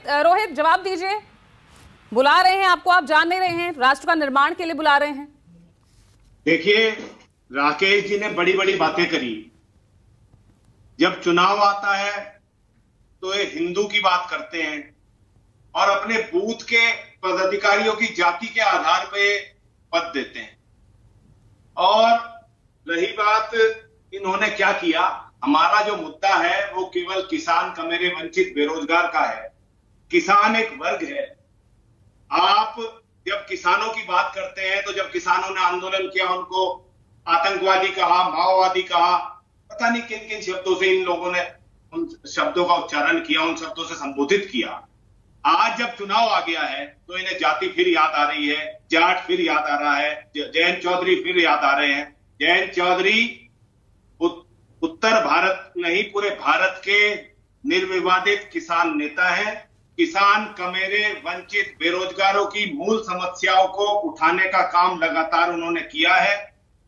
रोहित जवाब दीजिए। बुला रहे हैं आपको, आप जान नहीं रहे हैं, राष्ट्र का निर्माण के लिए बुला रहे हैं। देखिए, राकेश जी ने बड़ी बड़ी बातें करी। जब चुनाव आता है तो ये हिंदू की बात करते हैं और अपने बूथ के पदाधिकारियों की जाति के आधार पे पद देते हैं। और रही बात इन्होंने क्या किया, हमारा जो मुद्दा है वो केवल किसान, कमेरे, वंचित, बेरोजगार का है। किसान एक वर्ग है। आप जब किसानों की बात करते हैं तो जब किसानों ने आंदोलन किया उनको आतंकवादी कहा, माओवादी कहा, पता नहीं किन किन शब्दों से इन लोगों ने उन शब्दों का उच्चारण किया, उन शब्दों से संबोधित किया। आज जब चुनाव आ गया है तो इन्हें जाति फिर याद आ रही है, जाट फिर याद आ रहा है, जयंत चौधरी फिर याद आ रहे हैं। जयंत चौधरी उत्तर भारत नहीं पूरे भारत के निर्विवादित किसान नेता है। किसान, कमेरे, वंचित, बेरोजगारों की मूल समस्याओं को उठाने का काम लगातार उन्होंने किया है।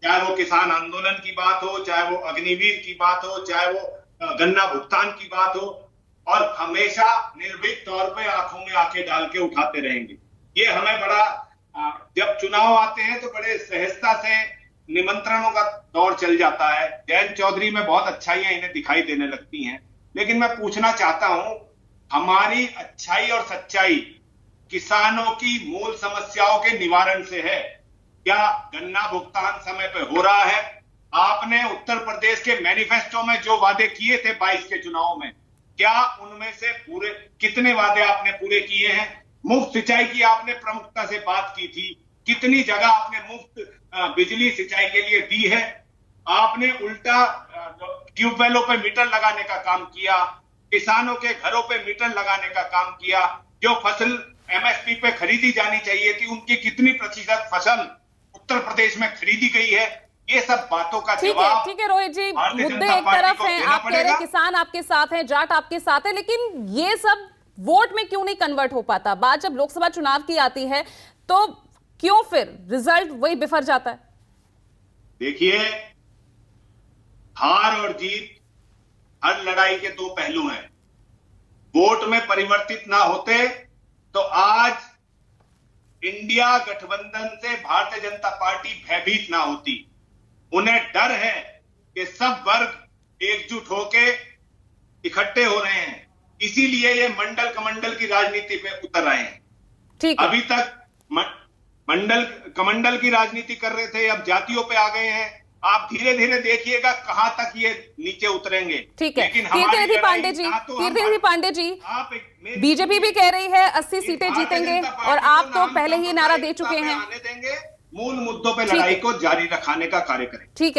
चाहे वो किसान आंदोलन की बात हो, चाहे वो अग्निवीर की बात हो, चाहे वो गन्ना भुगतान की बात हो, और हमेशा निर्भीक तौर पे आंखों में आंखें डाल के उठाते रहेंगे। ये हमें बड़ा, जब चुनाव आते हैं तो बड़े सहजता से निमंत्रणों का दौर चल जाता है। जयंत चौधरी में बहुत अच्छाइयां इन्हें दिखाई देने लगती हैं, लेकिन मैं पूछना चाहता हूं, हमारी अच्छाई और सच्चाई किसानों की मूल समस्याओं के निवारण से है। क्या गन्ना भुगतान समय पे हो रहा है? आपने उत्तर प्रदेश के मैनिफेस्टो में जो वादे किए थे 22 के चुनाव में, क्या उनमें से पूरे कितने वादे आपने पूरे किए हैं? मुफ्त सिंचाई की आपने प्रमुखता से बात की थी, कितनी जगह आपने मुफ्त बिजली सिंचाई के लिए दी है? आपने उल्टा ट्यूबवेलों पे मीटर लगाने का काम किया, किसानों के घरों पे मीटर लगाने का काम किया। जो फसल एमएसपी पे खरीदी जानी चाहिए थी, उनकी कितनी प्रतिशत फसल उत्तर प्रदेश में खरीदी गई है? ये सब बातों का जवाब ठीक है रोहित जी, मुद्दे एक तरफ हैं, आप कह रहे हैं किसान आपके साथ हैं, जाट आपके साथ है, लेकिन ये सब वोट में क्यों नहीं कन्वर्ट हो पाता? बात जब लोकसभा चुनाव की आती है तो क्यों फिर रिजल्ट वही बिफर जाता है? देखिए, हार और जीत हर लड़ाई के दो पहलू हैं। वोट में परिवर्तित ना होते तो आज इंडिया गठबंधन से भारतीय जनता पार्टी भयभीत ना होती। उन्हें डर है कि सब वर्ग एकजुट होके इकट्ठे हो रहे हैं, इसीलिए ये मंडल कमंडल की राजनीति पे उतर आए हैं। ठीक है। अभी तक मंडल कमंडल की राजनीति कर रहे थे, अब जातियों पे आ गए हैं। आप धीरे धीरे देखिएगा कहां तक ये नीचे उतरेंगे। ठीक है। कीर्तिनिधि पांडे जी, बीजेपी भी कह रही है 80 सीटें जीतेंगे और आप तो पहले ही नारा दे चुके हैं। मूल मुद्दों पे लड़ाई को जारी रखने का कार्य करें। ठीक है।